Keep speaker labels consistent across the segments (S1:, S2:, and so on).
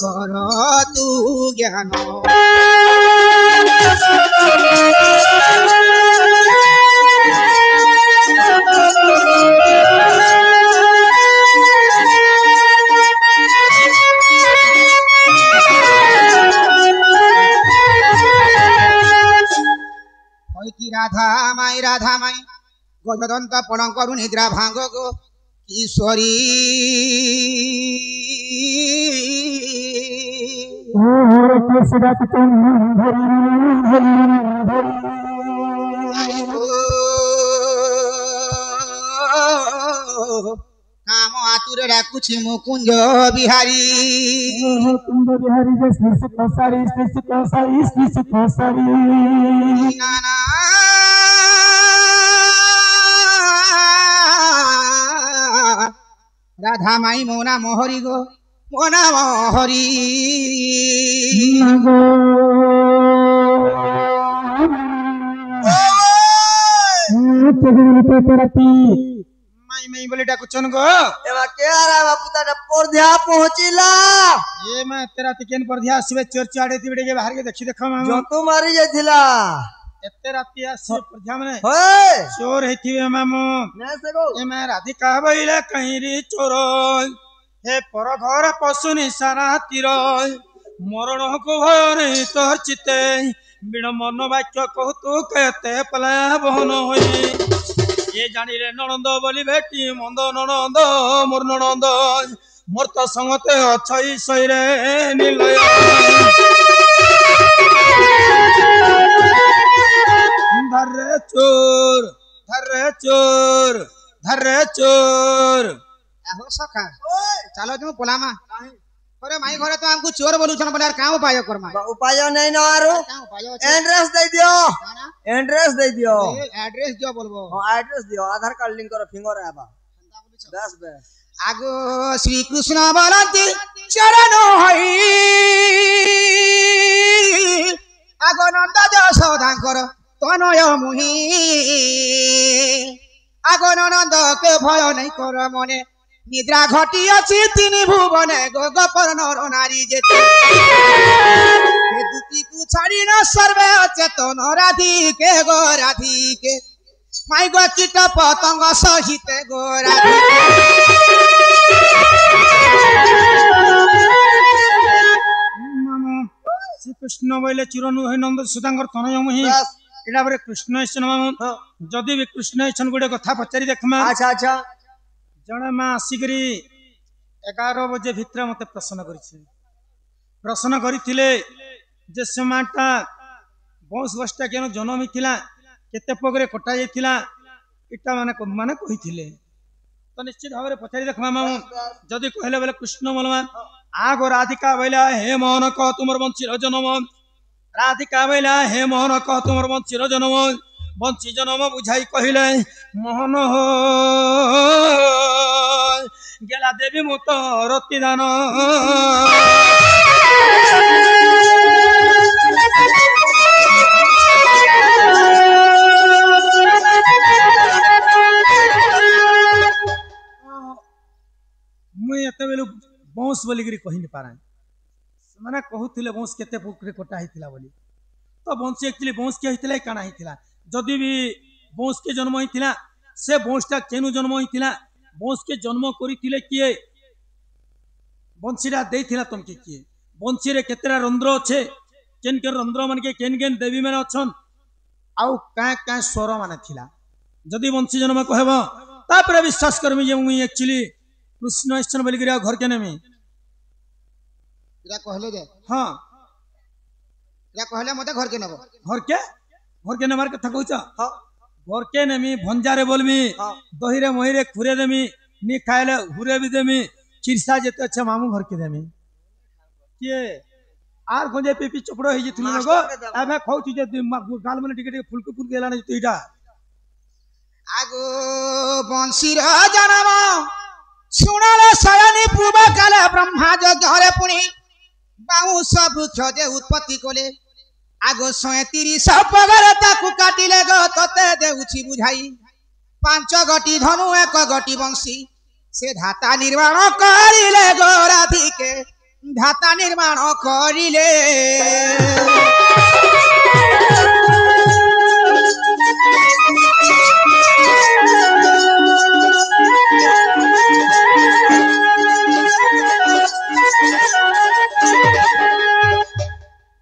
S1: कर तू ज्ञान की राधा माई गजदंत पण करु निद्रा भांग गो किशोरी काम आतुर डाकुछि मुकुंज बिहारी
S2: कुंज बिहारी जे श्री कसारी
S1: नाना राधा माई मोना मोहरी गो मोना मोहरी माई माई बोले डाकुचन गो
S3: एवा के आरा बापू ता परध्या पहुंचिला
S1: ए मैं तेरा तिकेन परध्या आसीबे चर्च आडे तिबडे के बाहर के देखि देख मामा
S3: जतु मारी जाथिला
S1: एते राती आसी परध्या मने
S3: होय
S1: चोर हेथिबे मामो
S3: ने सगो
S1: ए मैं राधिका बइले कहीं री चोर हे पर घर पशु निशारा तीर मरण को भय नहीं तोर चिते बिन मन वाक्य कहु तू कहते पला बहन होई ये जानिले ननंद बोली बेटी मंद ननंद मोर ननंद मोर तो संगते अछई सईरे निलय धरे चोर धरे चोर धरे चोर आहो सखा चलो तुम पोलामा अरे माई घरे तो हमको चोर बोलू छन बोले का उपाय करमा
S3: उपाय नहीं न आरो एड्रेस दे दियो
S1: एड्रेस दियो बोलबो
S3: हां एड्रेस दियो आधार कार्ड लिंक करो फिंगर आबा बस बस
S1: आगो श्री कृष्ण बोलती चरण होई आगो नंद यशोदांकर तनय मुहि आगो नंद के भय नहीं कर मने निद्रा घटी अछि तिनी भुवने गोपर नर नारी जेते दुती को छाड़ी न सर्वे चेतन राधिके गो राधिके माई गो कीट पतंग सहित गो राधिके श्री कृष्ण बोले चिरनु है नंद सुदांगर तनय मुहि एडा बरे कृष्ण इसन मामा जदी भी कृष्ण इसन गुडे कथा पचारि देखमा
S3: अच्छा अच्छा
S1: जने माँ आसिकरी 11 बजे भितर मते प्रश्न करथिले जे समाटा बंश बस्ता केनो जन्म हिथिला केते पगरे कटा जाइथिला इटा माने कहिथिले तो निश्चित भाबरे पचारि देखमा मामा जदी कहले बोले कृष्ण बोलमा आगो राधिका बोला हे मोहन कह तुमर वंशीर जन्म राधिका बोला हे मोहन कह तुमर वंशीर जन्म वंशी जन्म बुझाई कहले मोहन हो गेला देवी मुत रति दान मुई एते बेलु बंश बोली कहि नि पारा माने कहूथिले बंश केते पुकरे कोटा हिथिला बोली तो बंश एक्चुअली बंश के हिथिला काना हिथिला जदि भी बंश के जन्म हिथिला से बंशटा केनु जन्म हिथिला बंश के जन्म करिथिले किए बंशीरा देथिला तुमके किए बंशी रे केतेरा रंध्र अच्छे केन के रंध्र मन के केन केन देवी माने अछन आउ का स्वर माने थिला जदि बंशी जन्म कहबो तापर विश्वास करमी जे मुई एक्चुअली कृष्ण इच्छन बोली गिरा घर के नेमी इरा कहले जे हां इरा कहले मते घर के नेबो घर के नेमार कथा कहछ हां घर के नेमी भंजारे बोलमी दहीरे महिरे खुरे देमी नी खाइले हुरे भी देमी चिरसा जेते अच्छा मामू घर के देमी के आर गंजे पेपी चपड़ो हे जिथुन गो आबे खौची जे गाल मन टिके टिके फुलके फुल गेला नै तइटा आगो बंशीर जनम सुनाले शयनी पूर्व काले ब्रह्मा जगरे पुनी बाउस वृक्ष जे उत्पत्ति कोले आगो 37 पगरे ताकू काटिले गो तते देउछि बुझाई 5 गटी धनु 1 गटी बंशी से धाता निर्माण करिले गो राधिके
S3: ধাতা নির্মাণ করিলে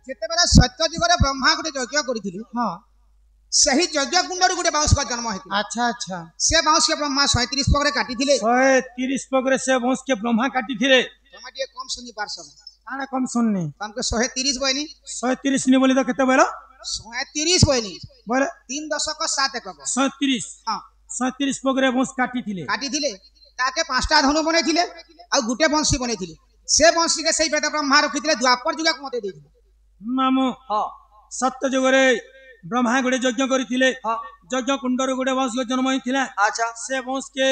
S3: যেতবেলে সত্য যুগরে ব্রহ্মা গোটে যজ্ঞ করিছিল
S1: हाँ
S3: সেই যজ্ঞ কুণ্ডরু গোটে বাউঁশ জন্ম হয়েছিল
S1: अच्छा अच्छा
S3: সে বাউঁশকে ব্রহ্মা 37 পগরে কাটিଥିଲେ
S1: 130 पगरे से बंश के ब्रह्मा काटी थिले
S3: তোমরা টিকে কম শুনি পারছ
S1: आना कम सुननी
S3: তোমাকে 130 বইনি
S1: 130 नहीं बोली तो कितने बोलो
S3: 130 বইনি
S1: बोले
S3: 3 দশক 7 একক
S1: 130
S3: হ্যাঁ
S1: 130 पगरे बंश काटी थिले
S3: কাটিଥିଲେ তাকে 5টা ধনু বনাইছিলে আর গোটে বংশী বনাইছিলে সে বংশীকে সেই বেদ ব্রহ্মা রখিଥିଲେ দ্বাপর যুগকে মতে ଦେଇଥିଲେ
S1: मामू
S3: হ্যাঁ
S1: सत्य जुगरे ब्रह्मा गोटे यज्ञ करथिले
S3: হ্যাঁ
S1: यज्ञ कुंडर गोटे वंश के जन्म होइथिला
S3: আচ্ছা
S1: से वंश के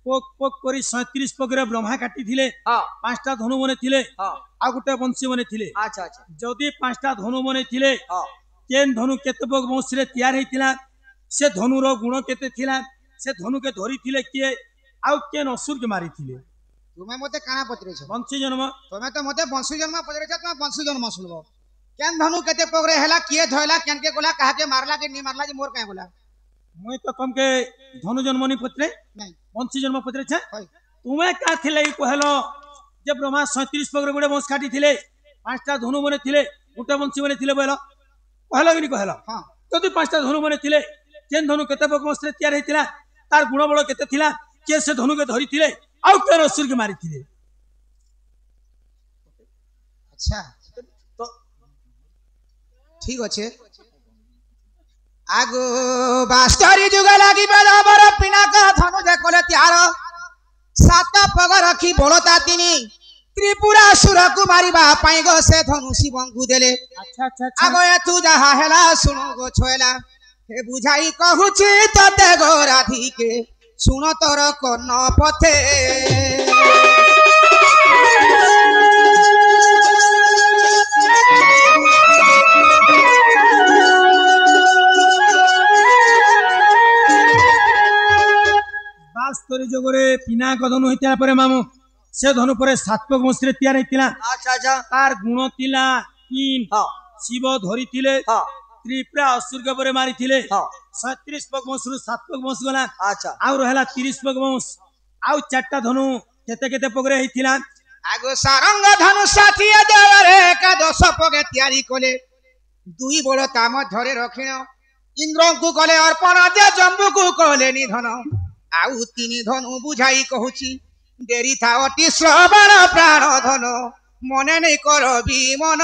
S1: पोक पोक करी 37 पगरे ब्रह्मा काटी थिले
S3: হ্যাঁ
S1: 5टा धनु बने थिले
S3: হ্যাঁ
S1: आ गोटे वंशी बने थिले
S3: আচ্ছা আচ্ছা
S1: जदि 5टा धनु बने थिले
S3: হ্যাঁ
S1: केन धनु केते पग वंश रे तैयार हेतिला से धनुर गुण केते थिला से धनु के धरि थिले किए आउ केन असुर के मारी थिले
S3: তুমি মতে কানা পত্রেছ
S1: वंशी जन्म
S3: তুমি তো মতে বংশী জন্ম পত্রেছ তুমি বংশী জন্ম শুনবো কেন ধনু কেতে পগরে হেলা কিয়ে ধইলা কেনকে গলা কাহাকে মারলা के नहीं मारला जे मोर काहे गला
S1: मुई तो तुमके धनु जन्म नहीं पत्रे
S3: नहीं
S1: वंशी जन्म पत्रे छे
S3: होय
S1: तुम्हें क्या थिले कहलो जब ब्रह्मा 37 पगरे गोटे वंश काटी थिले 5टा धनु बने थिले गोटे वंशी बने थिले बोलो कहलो कि नहीं कहलो
S3: हां
S1: जदि 5टा धनु बने थिले केन धनु केते पग वंश रे तैयार हेतिला तार गुण बल केते थिला के से धनु के धरि थिले आउ केन असुर के मारी थिले
S3: अच्छा तो ठीक अच्छे आगो बास्तरी जुग लागी बराबर पिनाक धनु जे कोले त्यार सात पग रखी बोलता तिनी त्रिपुरा सुर को मारिबा पाई गो से धनु शिवंगु देले
S1: अच्छा अच्छा अच्छा
S3: आगो ए तू जहा हेला सुनो गो छोएला हे बुझाई कहूची तते गो राधिके सुनो तोर कर्ण पथे
S1: बास्तरी जगरे पिनाक धनु हेतिला परे मामू से धनु परे 7 पग वंश रे तैयार हेतिला
S3: अच्छा अच्छा
S1: तार गुण तिला 3
S3: हां
S1: शिव धरि थिले
S3: हां
S1: त्रिपुरा असुर के परे मारी थिले
S3: हां
S1: 37 पग वंश रु 7 पग वंश गला
S3: अच्छा
S1: आउ रहला 30 पग वंश आउ 4टा धनु केते केते पगरे हेतिला
S3: आगो सारंग धनु साथिया देवरे का 10 पगे तैयारी कोले दुई बड़ ता मध्यरे रखिण इंद्र को कले अर्पण दे जम्बू को कले निधन आउ तीन धनु बुझाई कहूची डेरी था अति श्रवण प्राण धन मने नहीं करबी मन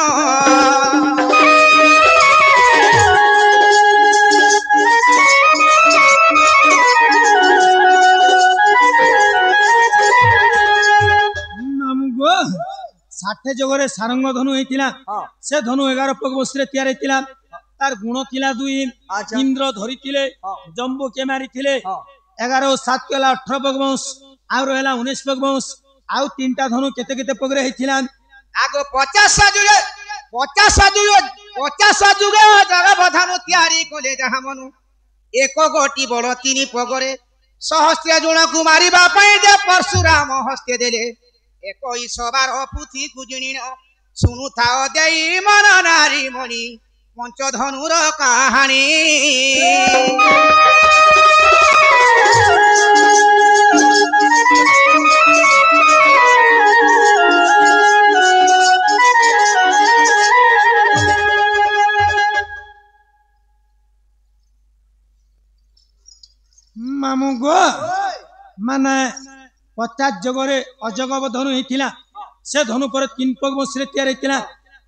S1: नामगो 60 जगरे सारंग धनु हेतिला
S3: हां
S1: से धनु 11 पग वंश रे तैयार हेतिला तार गुण थिला 2
S3: अच्छा
S1: इंद्र धरि थिले
S3: हां
S1: जम्बू के मारी थिले
S3: हां
S1: 11 7 केला 18 पग वंश आउ रहला 19 पग वंश आउ 3टा धनु केते केते पगरे हेतिला
S3: आगो 50 जुगे जगह धनु तैयारी कोले जहा मनु एक गोटी बड़ 3 पगरे सहस्त्र जुण को मारिबा पई दे परशुराम हस्ते देले 21 बार पुथी कुजिणी सुनु थाओ देई मन नारी मणि पंच धनुर कहानी
S1: मामू गो माने 50 जगरे अजगब धनु हेतिला से धनु पर 3 पग वंश रे तैयार हेतिला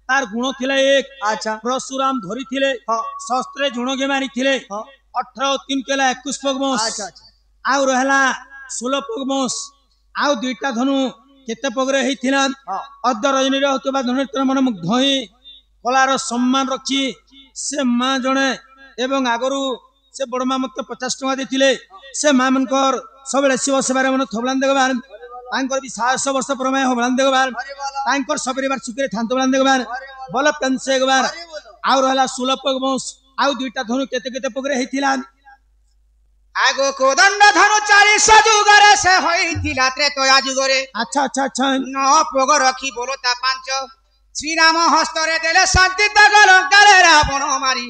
S1: तार गुण थिला 1
S3: अच्छा
S1: परशुराम धरि थिले
S3: हां
S1: शस्त्रे झुण के मारी थिले
S3: हां
S1: 18 3 केला 21 पग वंश
S3: अच्छा अच्छा
S1: आउ रहला 16 पग वंश आउ 2टा धनु केते पगरे हेतिला
S3: हां
S1: अद्द रजनी रे होतबा धनुर्धर मन मुग्ध होई कलार सम्मान रखी से मां जणे एवं आगरू से बड़मा मत 50 टका देथिले से मां मनकर सबले शिव सेवारे मन थबलान देगबान तांकर भी 700 वर्ष प्रमेय होबलान देगबान तांकर सबरिवार सुखरे थांतबलान देगबान बल पेंसे एकबार आउ रहला 16 पग वंश आउ 2टा धनु केते केते पगरे हेथिला
S3: आगो कोदंड धनु 400 जुगरे से होइथिला त्रेतया जुगरे
S1: अच्छा अच्छा अच्छा
S3: न पोग रखी बोलता 5 श्रीराम हस्तरे देले शांति तक लंकारे रावण मारी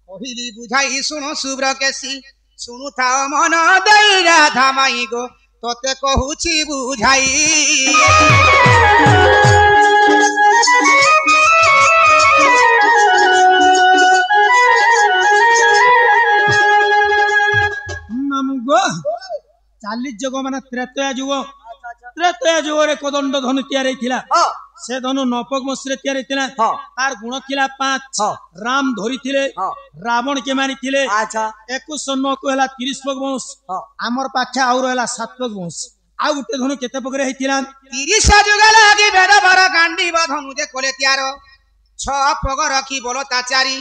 S3: कहिली बुझाई सुनो सुब्र केसी सुनु था मन दई राधा माई गो तोते कहूची बुझाई
S1: गो 40 जुग माने त्रेतया जुग रे कोदंड धनु तैयारी थिला से धनु नपक मसरे तैयारी थिला तार गुण थिला 5 राम धरि थिले रावण के मारी थिले
S2: अच्छा
S1: 2109 को हला 30 पग वंश हमर पाछा और हला 7 पग वंश आ गुटे धनु केते पगरे हिथिला
S3: 30 जुग लागी बेद भर गांडी धनु जे कोले तैयार 6 पग रखी बोलता 4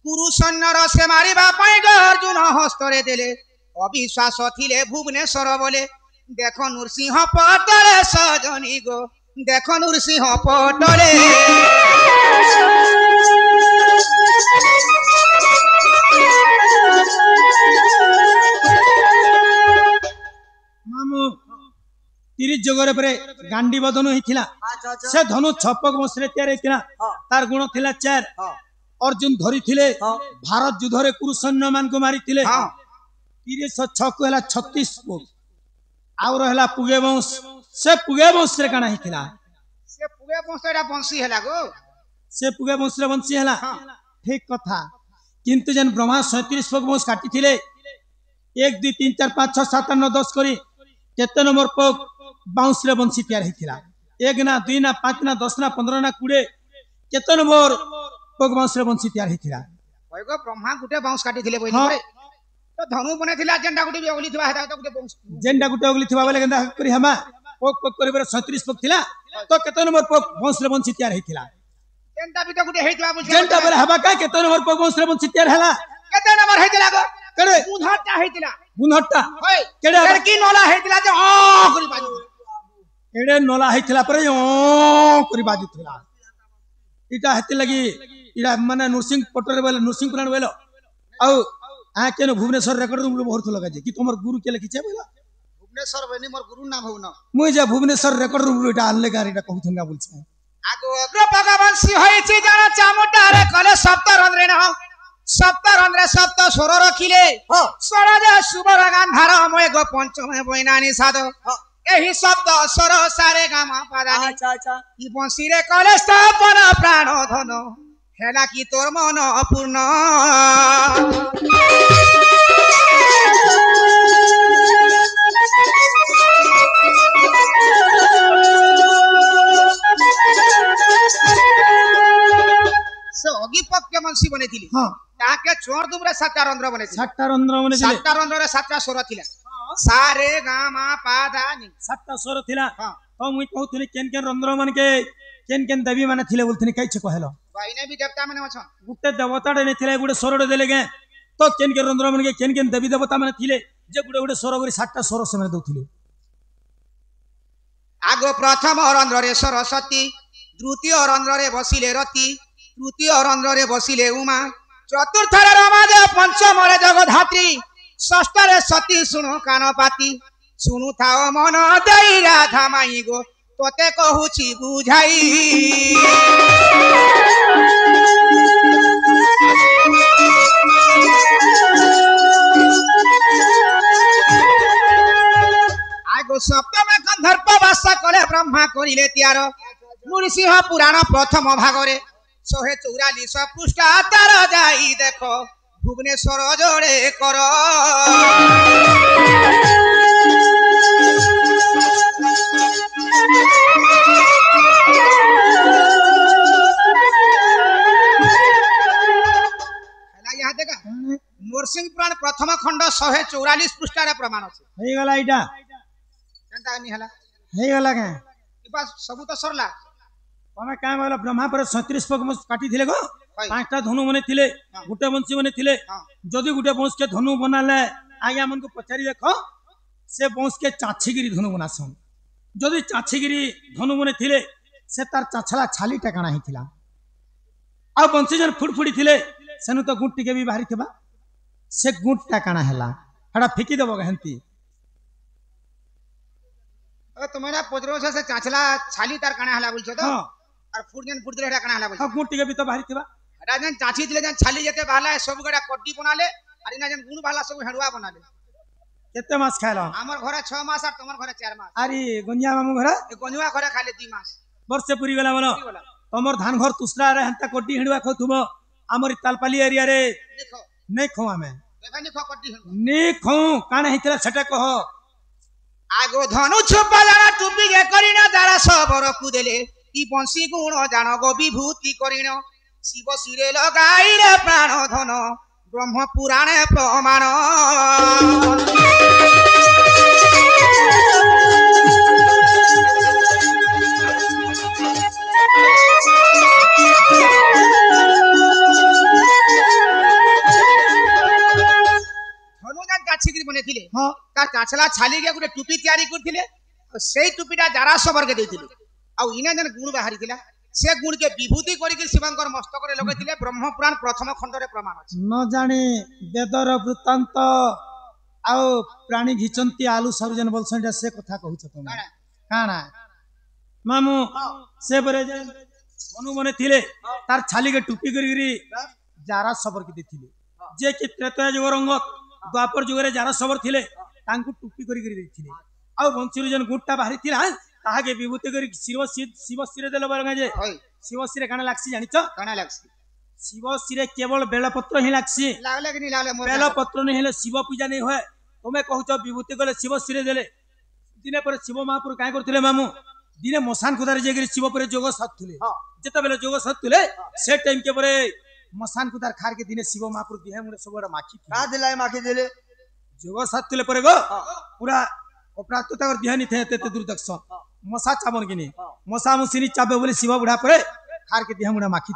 S3: कुरु सैन्यर से मारिबा पई अर्जुन हस्तरे देले अविश्वास थिले भुवनेश्वर बोले देखो नृसिंह पटले सजनी गो देखो नृसिंह पटले
S1: मामू 30 जगरे परे गांडी धनु हिथिला से धनु छपक मसरे तैयार हिथिला तार गुण थिला 4 अर्जुन धरि थिले भारत युद्ध रे कुरु सैन्य मान को मारी थिले 36 को हला 36 को आउर हला पुगे वंश से पुगे वंश रे काना हिथिला
S3: से पुगे वंश रे वंशी हला गो
S1: से पुगे वंश रे वंशी हला ठीक कथा किंतु जन ब्रह्मा 37 पग वंश काटी थिले 1 2 3 4 5 6 7 8 9 10 करी केते नंबर पग वंश रे वंशी तैयार हिथिला 1 ना 2 ना 5 ना 10 ना 15 ना 20 केते नंबर पग वंश रे वंशी तैयार हिथिला
S3: ओय गो ब्रह्मा गुटे वंश काटी थिले बोली रे तो धनु बने थिला जेंडा गुटे भी ओगली थिबा हेता तो गुटे वंश
S1: जेंडा गुटे ओगली थिबा बोले गंदा करी हमा पग पग करी 37 पग थिला तो केते नंबर पग वंश रे वंशी तैयार हिथिला
S3: जेंडा भी तो गुटे हेतिबा बुझ
S1: जेंडा बोले हबा का केते नंबर पग वंश रे वंशी तैयार हला
S3: केते नंबर हेतिला गो
S1: करे
S3: बुधटा हेतिला
S1: बुनहट्टा
S3: होय
S1: केडे
S3: लड़की नोला हेतिला जे आ करी बाजू
S1: एडे नोला हिथिला परे ओ करी बाजू थिला इटा हेति लगी इडा माने नरसिंह पटरे बोले नरसिंह पुराण बोलो औ आ केनो भुवनेश्वर रेकर्ड रूम बहुत लगा जे कि तोमर गुरु के लिखिছে बोला
S3: भुवनेश्वर बनी मोर गुरु नाम होउन
S1: मुई जे भुवनेश्वर रेकर्ड रूम इटा आनले गार इटा कहथुंगा बोलछे
S3: आगो अग्र भगवान होइछि जाना चामुंडा रे कले सप्तरंध्रे न सप्तरंध्रे सप्त स्वर रखिले स्वरजे सुबर गांधार मय गो पंचमे बइनानी साध एही सप्त स्वर सारे गामा पादानी
S2: अच्छा अच्छा
S3: ई बंसी रे कले स्थापन प्राण धन हेला की तोर मन अपूर्ण से अगी पक्के मनसी बने थिली
S1: हां
S3: ताके चोर दुबरे 7 रंध्र बने थिली
S1: 7 रंध्र बने थिले
S3: 7 रंध्र रे 7 स्वर थिला सारे गामा पादानी
S1: 7 स्वर थिला
S3: हां
S1: तो मुई कहथुनी केन रंध्र मन के केन देवी माने थिले बोलथुनी कैछ कहलो
S3: बाइने भी देवता माने अछन
S1: गुटे देवता ने थिले गुटे स्वरडे देले गे तो केन रंध्र मन के केन देवी देवता माने थिले जे गुटे गुटे स्वर करी 7टा स्वर से माने दउथिले
S3: आगो प्रथम रंध्र रे सरस्वती द्वितीय रंध्र रे बसिले रति तृतीय रंध्र रे बसिले उमा चतुर्थ रे रमादेव पंचम रे जगधात्री षष्ठ रे सती सुनो कानपाती सुनु थाओ मन दई राधा माई गो तोते कहूची बुझाई आगो सप्तम गंधर्व वास कले ब्रह्मा करिले त्यार नृसिंह पुराण प्रथम भागरे 144 पृष्ठ तार जाई देखो भुवनेश्वर जोड़े कर नरसिंह पुराण प्रथम खंड 144 पृष्ठ प्रमाण
S1: हे गला इटा
S3: केनता नि हला
S1: हे गला के
S3: इबा सब तो सरला
S1: तमे का बोला ब्रह्मा पर 37 पग काटी थिले गो 5टा धनु मने थिले गुटे वंशी मने थिले जदी गुटे वंश के धनु बनाले आज्ञा मन को पचारी देखो से वंश के चाछीगिरी धनु बनासन जदी चाछीगिरी धनु मने थिले से तार चाछला छाली टकाना हिथिला आ वंशी जन फुटफुटी थिले सेनु तो गुट टिके भी बाहरी थबा से गुट टकाना हला ହେଟା ଫିକି ଦେବ ହେନ୍ତି
S3: তুমি না পজরো সে চাচলা ছালি তার কানা হলা বলছো তো
S1: ହଁ
S3: আর ফুট দিলে এটা কানা হলা বলছো
S1: ହଁ ଗୁଣ ଟିକେ ବି ତ ବାହାରିଥିବା
S3: এটা যেন চাচি দিলে যেন ছালি যেতে বাহালা সব গড়া কড্ডি বনালে আর ইনা যেন গুণ বাহালা সব হেড়ুয়া বনালে
S1: କେତେ ମାସ ଖାଇଲ
S3: আমার ঘরে 6 মাস আর তোমার ঘরে 4 মাস
S1: ଆରେ ଗଞ୍ଜିଆ ମାମୁ ଘର
S3: এই গঞ্জুয়া ঘরে খালি 2 মাস
S1: ବର୍ଷେ ପୁରୀ ଗଲା ବୋଲ
S3: কি বলা
S1: ତମର ଧାନ ଘର ତୁସରାରେ ହେନ୍ତା କୋଟି ହିଣ୍ଡୁଆ ଖାଉଥିବ ଆମର ତାଲପାଲି ଏରିଆରେ
S3: দেখো
S1: ନେଇ ଖାଉ ଆମେ
S3: এখানে খ কড্ডি হেড়ু
S1: ନେଇ ଖାଉ କାଣା ହେଇଥିଲା ସେଟା କହ
S3: আগো ধনু ছুপা জানা টুপি গে করিনা যারা সবর কুদেলে কি বংশী গুণ জান গো বিভূতি করিন শিব শিরে লগাইলে প্রাণ ধন ব্রহ্ম পুরাণে প্রমাণ ধনু যান কাছিগিরি বনেছিলে
S1: ହଁ
S3: তার কাছলা ছালি গিয়ে গোটে টুপি তৈরি করଥିଲେ সেই টুপিটা যারা সবরকে ଦେଇଥିଲେ ଆଉ ইনে যেন গুণ বাহারিଥିଲା সে গুণকে বিভূতি করিকি শিবঙ্কর মস্তকরে লগাইଥିଲେ ব্রহ্মপুরাণ প্রথম খণ্ডরে প্রমাণ আছে
S1: ନ ଜାଣି ବେଦର ବୃତ୍ତାନ୍ତ ଆଉ ପ୍ରାଣୀ ଘିଚନ୍ତି ଆଲୁ ସରୁ ଯେନ୍ ବୋଲଛନ୍ ଏଟା ସେ କଥା କହୁଛ ତମେ
S3: କାଣା?
S1: କାଣା ମାମୁ ସେ ପରେ ଯେ ମନୁ ମନେ ଥିଲେ ତାର ଛାଲିକେ ଟୁପି କରିକିରି ଯାରା ସବର କି ଦେଇଥିଲେ ଯେ କି ତ୍ରେତୟା ଯୁଗ ରଙ୍ଗ ଦ୍ୱାପର ଯୁଗରେ ଯାରା ସବର ଥିଲେ ତାଙ୍କୁ ଟୁପି କରିକିରି ଦେଇଥିଲେ ଆଉ ବଂଶୀରୁ ଯେନ୍ ଗୁଟଟା ବାହାରିଥିଲା ତାହାକେ ବିଭୂତି କରି ଶିବ ଶିରେ ଦେଲେ ବରଙ୍ଗା ଯେ
S3: ହଇ
S1: ଶିବ ଶିରେ କାଣା ଲାଗସି ଜାଣିଛ
S3: কাଣା লাগছে
S1: ଶିବ ଶିରେ କେବଳ ବେଲପତ୍ର ହିଁ ଲାଗସି
S3: লাগলে কি নি লাগলে মোর
S1: ବେଲପତ୍ର ନେଇ ହେଲେ ଶିବ ପୂଜା ନେଇ ହୁଏ ତମେ କହୁଛ ବିଭୂତି ଗଲେ ଶିବ ଶିରେ ଦେଲେ ଦିନେ ପରେ ଶିବ ମହାପୁର କାଁ କରୁଥିଲେ ମାମୁ ଦିନେ ମଶାନ କୁଦାରେ ଯାଇକରି ଶିବ ପରେ ଯୋଗ ସାଧୁଥିଲେ ଯେତେବେଳେ ଯୋଗ ସାଧୁଥିଲେ ସେ ଟାଇମ୍ କେ ପରେ ମଶାନ କୁଦାର ଖାରକେ ଦିନେ ଶିବ ମହାପୁର ଦିহে ମୁଣ୍ଡେ ସବୁଆଡେ ମାଖି
S2: का दिलाई माखी दिले
S1: ଯୋଗ ସାଧୁଥିଲେ ପରେ ଗो ପୁରା କପଡ଼ା ତ ତାଙ୍କର ଦିହା ନି ଥାଏ ଏତେ ଦୂର ଦେଖସ ମଶା ଚାବନ କିନି ମଶା ମୁସିନି ଚାବେ ବୋଲି ଶିବ ବୁଢା ପରେ ଖାରକେ ଦିହା ମୁଣ୍ଡେ ମାଖି